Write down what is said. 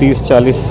30-40